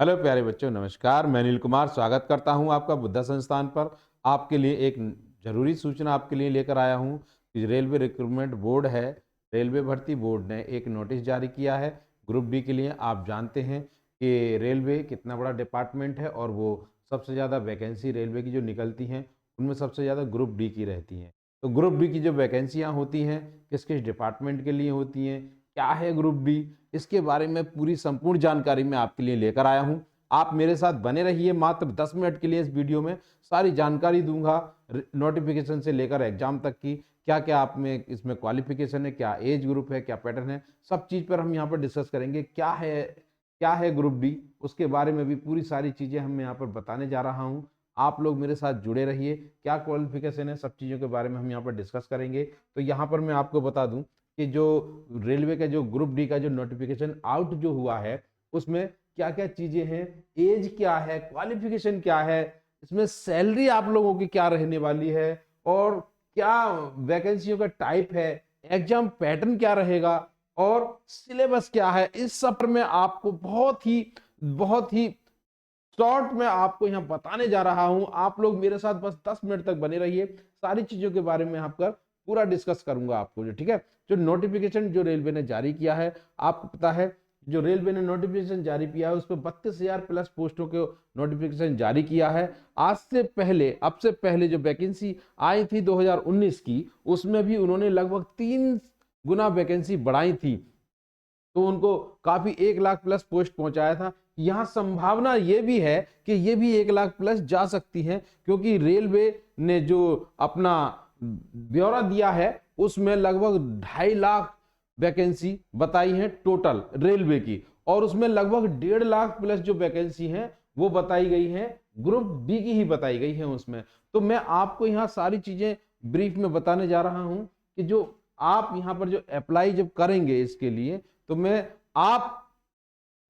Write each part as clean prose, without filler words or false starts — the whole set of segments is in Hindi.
हेलो प्यारे बच्चों, नमस्कार। मैं अनिल कुमार स्वागत करता हूं आपका बुद्धा संस्थान पर। आपके लिए एक जरूरी सूचना आपके लिए लेकर आया हूं कि रेलवे रिक्रूटमेंट बोर्ड है, रेलवे भर्ती बोर्ड ने एक नोटिस जारी किया है ग्रुप डी के लिए। आप जानते हैं कि रेलवे कितना बड़ा डिपार्टमेंट है और वो सबसे ज़्यादा वैकेंसी रेलवे की जो निकलती हैं उनमें सबसे ज़्यादा ग्रुप डी की रहती हैं। तो ग्रुप डी की जो वैकेंसियाँ होती हैं किस किस डिपार्टमेंट के लिए होती हैं, क्या है ग्रुप डी, इसके बारे में पूरी संपूर्ण जानकारी मैं आपके लिए लेकर आया हूं। आप मेरे साथ बने रहिए। मात्र 10 मिनट के लिए इस वीडियो में सारी जानकारी दूंगा, नोटिफिकेशन से लेकर एग्जाम तक की, क्या क्या आप में इसमें क्वालिफिकेशन है, क्या एज ग्रुप है, क्या पैटर्न है, सब चीज़ पर हम यहाँ पर डिस्कस करेंगे। क्या है ग्रुप डी, उसके बारे में भी पूरी सारी चीज़ें हम यहाँ पर बताने जा रहा हूँ। आप लोग मेरे साथ जुड़े रहिए। क्या क्वालिफिकेशन है, सब चीज़ों के बारे में हम यहाँ पर डिस्कस करेंगे। तो यहाँ पर मैं आपको बता दूं कि जो रेलवे का जो ग्रुप डी का जो नोटिफिकेशन आउट जो हुआ है उसमें क्या क्या चीजें हैं, एज क्या है, क्वालिफिकेशन क्या है, इसमें सैलरी आप लोगों की क्या रहने वाली है, और क्या वैकेंसियों का टाइप है, एग्जाम पैटर्न क्या रहेगा, और सिलेबस क्या है, इस सब पर मैं आपको बहुत ही शॉर्ट में आपको यहाँ बताने जा रहा हूं। आप लोग मेरे साथ बस 10 मिनट तक बने रहिए। सारी चीजों के बारे में आपका पूरा डिस्कस करूंगा आपको, जो ठीक है। जो नोटिफिकेशन जो रेलवे ने जारी किया है, आपको पता है जो रेलवे ने नोटिफिकेशन जारी किया है उस पर 32,000 प्लस पोस्टों के नोटिफिकेशन जारी किया है। आज से पहले, अब से पहले जो वैकेंसी आई थी 2019 की, उसमें भी उन्होंने लगभग 3 गुना वैकेंसी बढ़ाई थी। तो उनको काफी 1 लाख प्लस पोस्ट पहुंचाया था। यहां संभावना ये भी है कि ये भी 1 लाख प्लस जा सकती है, क्योंकि रेलवे ने जो अपना ब्यौरा दिया है उसमें लगभग 2.5 लाख वैकेंसी बताई है टोटल रेलवे की, और उसमें लगभग 1.5 लाख प्लस जो वैकेंसी है वो बताई गई है ग्रुप बी की ही बताई गई है उसमें। तो मैं आपको यहाँ सारी चीजें ब्रीफ में बताने जा रहा हूं कि जो आप यहाँ पर जो अप्लाई जब करेंगे इसके लिए, तो मैं आप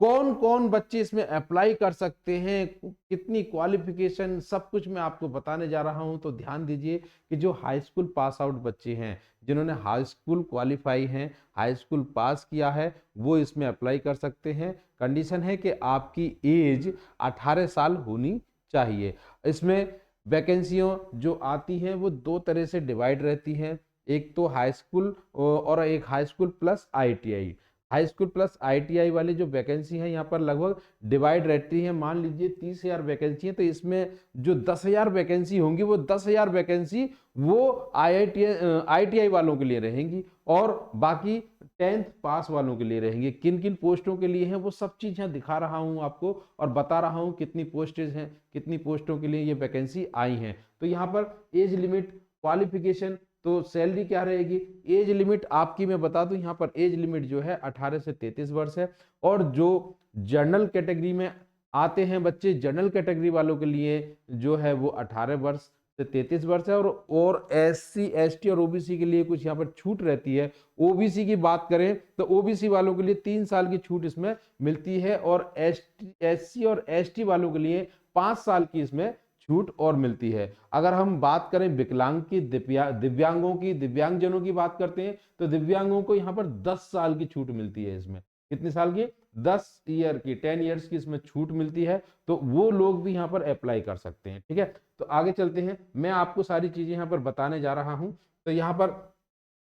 कौन कौन बच्चे इसमें अप्लाई कर सकते हैं, कितनी क्वालिफिकेशन, सब कुछ मैं आपको बताने जा रहा हूं। तो ध्यान दीजिए कि जो हाई स्कूल पास आउट बच्चे हैं, जिन्होंने हाई स्कूल क्वालिफाई हैं, हाई स्कूल पास किया है, वो इसमें अप्लाई कर सकते हैं। कंडीशन है कि आपकी एज 18 साल होनी चाहिए। इसमें वैकेंसियों जो आती हैं वो 2 तरह से डिवाइड रहती हैं, एक तो हाई स्कूल और एक high school plus ITI. High school plus ITI वाली जो वैकेंसी है यहाँ पर लगभग डिवाइड रहती है। मान लीजिए 30,000 वैकेंसी है, तो इसमें जो 10,000 वैकेंसी होंगी वो 10,000 वैकेंसी वो आईटीआई वालों के लिए रहेंगी, और बाकी 10th पास वालों के लिए रहेंगे। किन किन पोस्टों के लिए हैं वो सब चीज यहाँ दिखा रहा हूँ आपको, और बता रहा हूँ कितनी पोस्टेज हैं, कितनी पोस्टों के लिए ये वैकेंसी आई हैं। तो यहाँ पर एज लिमिट, क्वालिफिकेशन, तो सैलरी क्या रहेगी, एज लिमिट आपकी मैं बता दूं, यहाँ पर एज लिमिट जो है 18 से 33 वर्ष है। और जो जनरल कैटेगरी में आते हैं बच्चे, जनरल कैटेगरी वालों के लिए जो है वो 18 वर्ष से 33 वर्ष है। और एससी एसटी और ओबीसी के लिए कुछ यहाँ पर छूट रहती है। ओबीसी की बात करें तो ओबीसी वालों के लिए 3 साल की छूट इसमें मिलती है, और एससी और एसटी वालों के लिए 5 साल की इसमें छूट और मिलती है। अगर हम बात करें विकलांग की, दिव्यांगों की, दिव्यांगजनों की बात करते हैं, तो दिव्यांगों को यहाँ पर 10 साल की छूट मिलती है। इसमें कितने साल की, 10 ईयर की, 10 ईयर्स की इसमें छूट मिलती है। तो वो लोग भी यहाँ पर अप्लाई कर सकते हैं, ठीक है। तो आगे चलते हैं, मैं आपको सारी चीजें यहाँ पर बताने जा रहा हूँ। तो यहाँ पर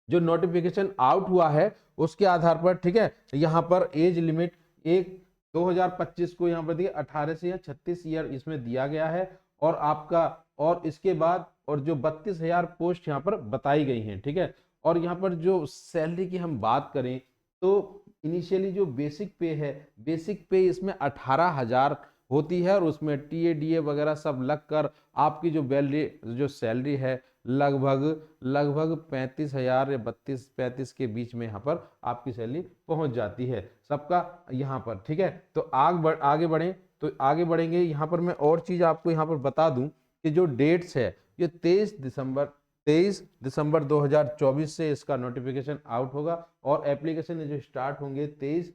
जो नोटिफिकेशन आउट हुआ है उसके आधार पर, ठीक है, यहाँ पर एज लिमिट एक 2025 को यहाँ पर देखिए 18 से या 36 ईयर इसमें दिया गया है। और आपका, और इसके बाद और जो 32,000 पोस्ट यहाँ पर बताई गई हैं, ठीक है। और यहाँ पर जो सैलरी की हम बात करें तो इनिशियली जो बेसिक पे है, बेसिक पे इसमें 18,000 होती है, और उसमें टीए डीए वगैरह सब लगकर आपकी जो सैलरी है लगभग लगभग 35,000 या 32-35 के बीच में यहाँ पर आपकी सैलरी पहुंच जाती है सबका यहाँ पर, ठीक है। तो आगे बढ़ें, तो आगे बढ़ेंगे। यहाँ पर मैं और चीज आपको यहाँ पर बता दूं कि जो डेट्स है, ये 23 दिसंबर 2024 से इसका नोटिफिकेशन आउट होगा, और एप्लीकेशन जो स्टार्ट होंगे 23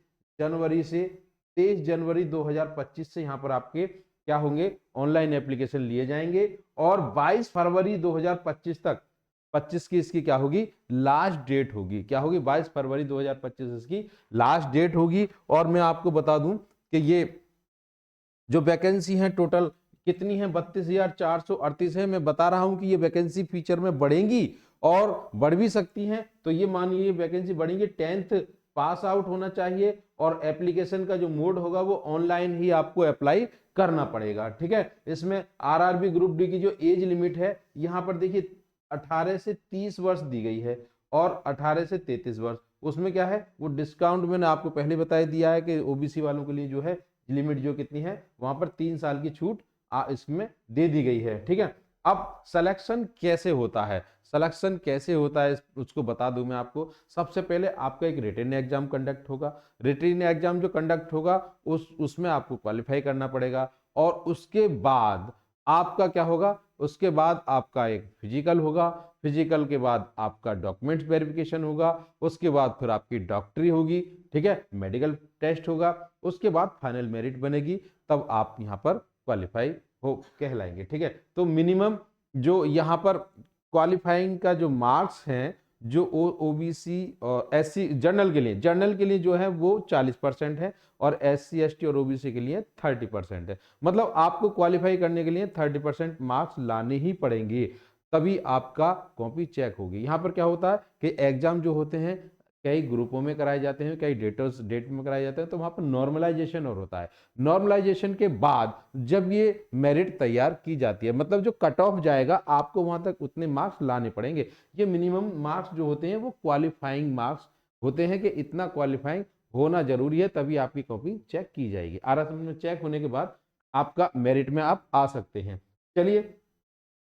जनवरी 2025 से यहाँ पर आपके क्या होंगे, ऑनलाइन एप्लीकेशन लिए जाएंगे। और 22 फरवरी 2025 तक, 25 की इसकी क्या होगी, लास्ट डेट होगी। क्या होगी, 22 फरवरी 2025 इसकी लास्ट डेट होगी। और मैं आपको बता दूं कि ये जो वैकेंसी है टोटल कितनी है, 32,438 है। मैं बता रहा हूं कि ये वैकेंसी फ्यूचर में बढ़ेंगी और बढ़ भी सकती हैं। तो ये मान लीजिए वैकेंसी बढ़ेंगी, 10th पास आउट होना चाहिए और एप्लीकेशन का जो मोड होगा वो ऑनलाइन ही आपको अप्लाई करना पड़ेगा। ठीक है, इसमें आरआरबी ग्रुप डी की जो एज लिमिट है यहाँ पर देखिए 18 से 30 वर्ष दी गई है और 18 से 33 वर्ष। उसमें क्या है, वो डिस्काउंट मैंने आपको पहले बता दिया है कि ओबीसी वालों के लिए जो है लिमिट जो कितनी है, वहां पर 3 साल की छूट इसमें दे दी गई है। ठीक है, अब सिलेक्शन कैसे होता है, सिलेक्शन कैसे होता है उसको बता दूं मैं आपको। सबसे पहले आपका एक रिटन एग्जाम कंडक्ट होगा। रिटन एग्जाम जो कंडक्ट होगा उसमें आपको क्वालिफाई करना पड़ेगा और उसके बाद आपका क्या होगा, उसके बाद आपका एक फिजिकल होगा। फिजिकल के बाद आपका डॉक्यूमेंट्स वेरिफिकेशन होगा। उसके बाद फिर आपकी डॉक्टरी होगी। ठीक है, मेडिकल टेस्ट होगा। उसके बाद फाइनल मेरिट बनेगी, तब आप यहाँ पर क्वालिफाई हो कहलाएंगे। ठीक है, तो मिनिमम जो यहाँ पर क्वालिफाइंग का जो मार्क्स हैं, जो ओबीसी और एससी जनरल के लिए जो है वो 40% है और एससी एसटी और ओबीसी के लिए 30% है। मतलब आपको क्वालिफाई करने के लिए 30% मार्क्स लाने ही पड़ेंगे, तभी आपका कॉपी चेक होगी। यहाँ पर क्या होता है कि एग्जाम जो होते हैं कई ग्रुपों में कराए जाते हैं, कई डेट में कराए जाते हैं, तो वहां पर नॉर्मलाइजेशन और होता है। नॉर्मलाइजेशन के बाद जब ये मेरिट तैयार की जाती है, मतलब जो कट ऑफ जाएगा, आपको वहां तक उतने मार्क्स लाने पड़ेंगे। ये मिनिमम मार्क्स जो होते हैं वो क्वालिफाइंग मार्क्स होते हैं कि इतना क्वालिफाइंग होना जरूरी है, तभी आपकी कॉपी चेक की जाएगी। आरएसएम में चेक होने के बाद आपका मेरिट में आप आ सकते हैं। चलिए,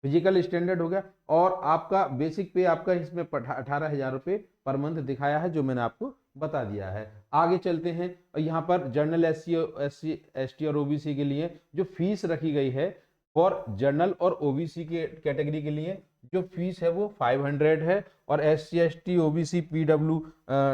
फिजिकल स्टैंडर्ड हो गया और आपका बेसिक पे आपका इसमें 18,000 रुपये पर मंथ दिखाया है, जो मैंने आपको बता दिया है। आगे चलते हैं और यहाँ पर जनरल एससी एसटी और ओबीसी के लिए जो फीस रखी गई है, फॉर जनरल और ओबीसी के कैटेगरी के लिए जो फीस है वो 500 है और एससी एसटी ओबीसी पीडब्ल्यू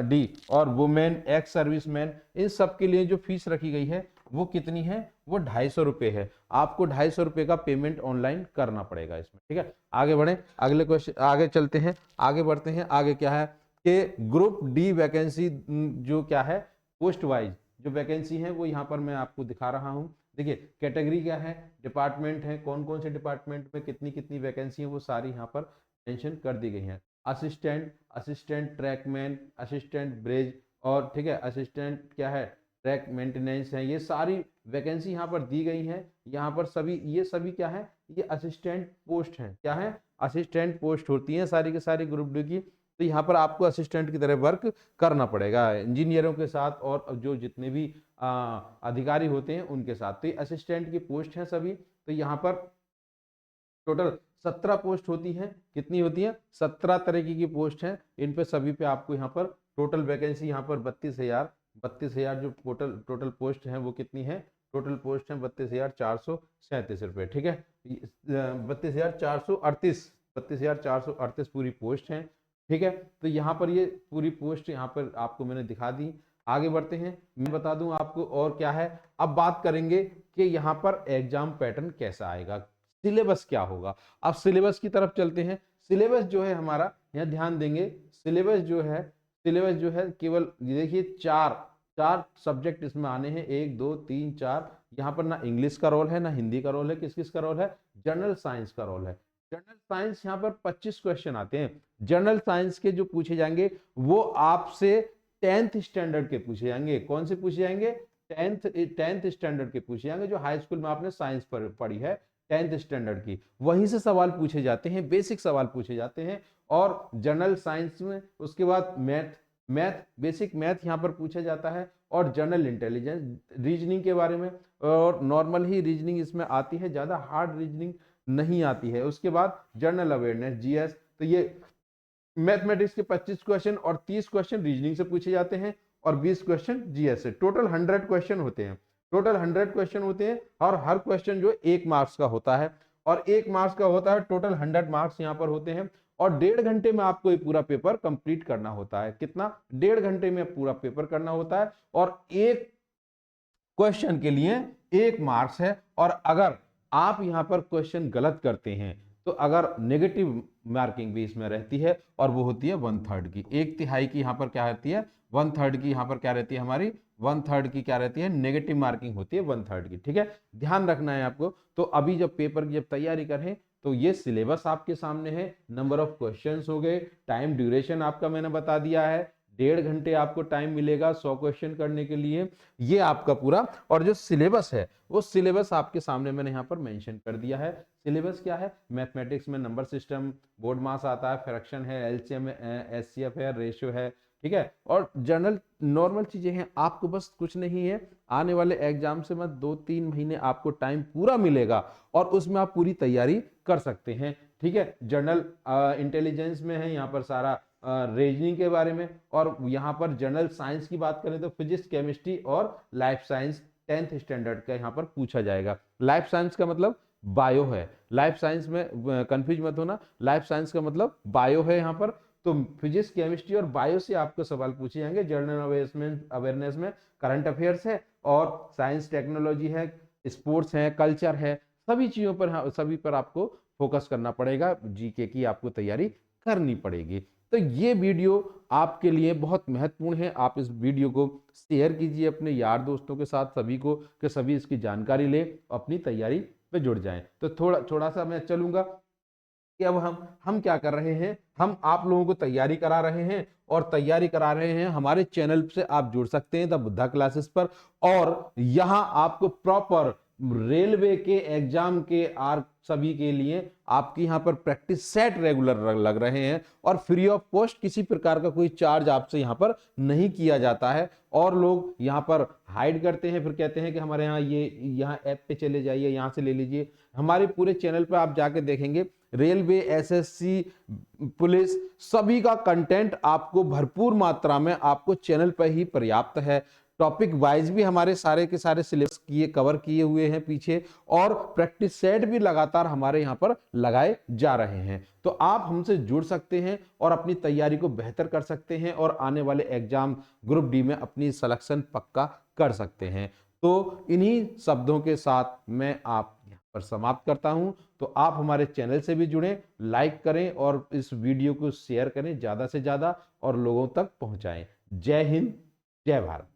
डी और वुमेन एक्स सर्विसमैन इन सब के लिए जो फीस रखी गई है वो कितनी है, वो 250 रुपये है। आपको 250 रुपये का पेमेंट ऑनलाइन करना पड़ेगा इसमें। ठीक है, आगे बढ़े, अगले क्वेश्चन आगे चलते हैं, आगे बढ़ते हैं। आगे क्या है कि ग्रुप डी वैकेंसी जो क्या है, पोस्ट वाइज जो वैकेंसी है वो यहाँ पर मैं आपको दिखा रहा हूँ। देखिए कैटेगरी क्या है, डिपार्टमेंट है, कौन कौन से डिपार्टमेंट में कितनी कितनी वैकेंसी है वो सारी यहाँ पर मेंशन कर दी गई हैं। असिस्टेंट, असिस्टेंट ट्रैकमैन, असिस्टेंट ब्रेज और ठीक है असिस्टेंट क्या है ट्रैक मेंटेनेंस है, ये सारी वैकेंसी यहाँ पर दी गई हैं। यहाँ पर सभी ये सभी क्या है, ये असिस्टेंट पोस्ट हैं। क्या है, असिस्टेंट पोस्ट होती हैं सारी के सारी ग्रुप डी की। तो यहाँ पर आपको असिस्टेंट की तरह वर्क करना पड़ेगा इंजीनियरों के साथ और जो जितने भी अधिकारी होते हैं उनके साथ। तो ये असिस्टेंट की पोस्ट हैं सभी। तो यहाँ पर टोटल 17 पोस्ट होती हैं। कितनी होती हैं, 17 तरीके की पोस्ट हैं। इन पे सभी पे आपको यहाँ पर टोटल वैकेंसी यहाँ पर 32,000 जो टोटल टोटल पोस्ट हैं वो कितनी है, टोटल पोस्ट हैं 32,437 रुपये। ठीक है, 32,438 पूरी पोस्ट हैं। ठीक है, तो यहाँ पर ये पूरी पोस्ट यहाँ पर आपको मैंने दिखा दी। आगे बढ़ते हैं, मैं बता दूं आपको और क्या है। अब बात करेंगे कि यहाँ पर एग्जाम पैटर्न कैसा आएगा, सिलेबस क्या होगा। अब सिलेबस की तरफ चलते हैं। सिलेबस जो है हमारा, यहाँ ध्यान देंगे, सिलेबस जो है केवल देखिए चार सब्जेक्ट इसमें आने हैं, 1 2 3 4। यहाँ पर ना इंग्लिश का रोल है, ना हिंदी का रोल है, किस किस का रोल है, जनरल साइंस का रोल है। जनरल साइंस यहाँ पर 25 क्वेश्चन आते हैं। जनरल साइंस के जो पूछे जाएंगे वो आपसे 10th स्टैंडर्ड के पूछे जाएंगे। कौन से पूछे जाएंगे, 10th स्टैंडर्ड के पूछे जाएंगे, जो हाई स्कूल में आपने साइंस पढ़ी है 10th स्टैंडर्ड की, वहीं से सवाल पूछे जाते हैं, बेसिक सवाल पूछे जाते हैं। और जनरल साइंस में उसके बाद बेसिक मैथ यहाँ पर पूछा जाता है और जनरल इंटेलिजेंस रीजनिंग के बारे में, और नॉर्मल ही रीजनिंग इसमें आती है, ज्यादा हार्ड रीजनिंग नहीं आती है। उसके बाद जनरल अवेयरनेस जीएस। तो ये मैथमेटिक्स के 25 क्वेश्चन और 30 क्वेश्चन रीजनिंग से पूछे जाते हैं और 20 क्वेश्चन जीएस से। टोटल 100 क्वेश्चन होते हैं। टोटल 100 क्वेश्चन होते हैं और हर क्वेश्चन जो 1 मार्क्स का होता है और 1 मार्क्स का होता है। टोटल 100 मार्क्स यहाँ पर होते हैं और 1.5 घंटे में आपको ये पूरा पेपर कंप्लीट करना होता है। कितना, 1.5 घंटे में पूरा पेपर करना होता है और एक क्वेश्चन के लिए 1 मार्क्स है। और अगर आप यहाँ पर क्वेश्चन गलत करते हैं तो अगर नेगेटिव मार्किंग भी इसमें रहती है और वो होती है 1/3 की। 1/3 की यहाँ पर क्या रहती है, 1/3 की यहाँ पर क्या रहती है हमारी, 1/3 की क्या रहती है, नेगेटिव मार्किंग होती है 1/3 की। ठीक है, ध्यान रखना है आपको। तो अभी जब पेपर की जब तैयारी करें तो ये सिलेबस आपके सामने है, नंबर ऑफ क्वेश्चंस हो गए, टाइम ड्यूरेशन आपका मैंने बता दिया है, 1.5 घंटे आपको टाइम मिलेगा 100 क्वेश्चन करने के लिए, ये आपका पूरा। और जो सिलेबस है वो सिलेबस आपके सामने मैंने यहाँ पर मेंशन कर दिया है। सिलेबस क्या है, मैथमेटिक्स में नंबर सिस्टम, बोर्ड मास आता है, फ्रैक्शन है, एलसीएम है, एचसीएफ है, रेशियो है, ठीक है, और जनरल नॉर्मल चीजें हैं। आपको बस कुछ नहीं है, आने वाले एग्जाम से मत 2-3 महीने आपको टाइम पूरा मिलेगा और उसमें आप पूरी तैयारी कर सकते हैं। ठीक है, जनरल इंटेलिजेंस में है यहाँ पर सारा रीजनिंग के बारे में, और यहाँ पर जनरल साइंस की बात करें तो फिजिक्स, केमिस्ट्री और लाइफ साइंस 10th स्टैंडर्ड का यहाँ पर पूछा जाएगा। लाइफ साइंस का मतलब बायो है, लाइफ साइंस में कंफ्यूज मत होना, लाइफ साइंस का मतलब बायो है यहाँ पर। तो फिजिक्स, केमिस्ट्री और बायो से आपको सवाल पूछे जाएंगे। जनरल अवेयरनेस में करंट अफेयर्स है और साइंस, टेक्नोलॉजी है, स्पोर्ट्स है, कल्चर है, सभी चीजों पर, सभी पर आपको फोकस करना पड़ेगा, जीके की आपको तैयारी करनी पड़ेगी। तो ये वीडियो आपके लिए बहुत महत्वपूर्ण है, आप इस वीडियो को शेयर कीजिए अपने यार दोस्तों के साथ, सभी को, कि सभी इसकी जानकारी ले, अपनी तैयारी पे जुड़ जाएं। तो थोड़ा थोड़ा सा मैं चलूंगा कि अब हम क्या कर रहे हैं, हम आप लोगों को तैयारी करा रहे हैं, और तैयारी करा रहे हैं हमारे चैनल से आप जुड़ सकते हैं द बुद्धा क्लासेस पर। और यहां आपको प्रॉपर रेलवे के एग्जाम के आर सभी के लिए आपकी यहां पर प्रैक्टिस सेट रेगुलर लग रहे हैं, और फ्री ऑफ कॉस्ट, किसी प्रकार का कोई चार्ज आपसे यहां पर नहीं किया जाता है। और लोग यहां पर हाइड करते हैं, फिर कहते हैं कि हमारे यहाँ ये, यहाँ ऐप पे चले जाइए, यहां से ले लीजिए। हमारे पूरे चैनल पे आप जाके देखेंगे, रेलवे, एसएससी, पुलिस, सभी का कंटेंट आपको भरपूर मात्रा में आपको चैनल पर ही पर्याप्त है। टॉपिक वाइज भी हमारे सारे के सारे सिलेबस कवर किए हुए हैं पीछे, और प्रैक्टिस सेट भी लगातार हमारे यहाँ पर लगाए जा रहे हैं। तो आप हमसे जुड़ सकते हैं और अपनी तैयारी को बेहतर कर सकते हैं, और आने वाले एग्जाम ग्रुप डी में अपनी सिलेक्शन पक्का कर सकते हैं। तो इन्हीं शब्दों के साथ मैं आप यहाँ पर समाप्त करता हूं। तो आप हमारे चैनल से भी जुड़ें, लाइक करें और इस वीडियो को शेयर करें ज्यादा से ज्यादा और लोगों तक पहुंचाएं। जय हिंद, जय भारत।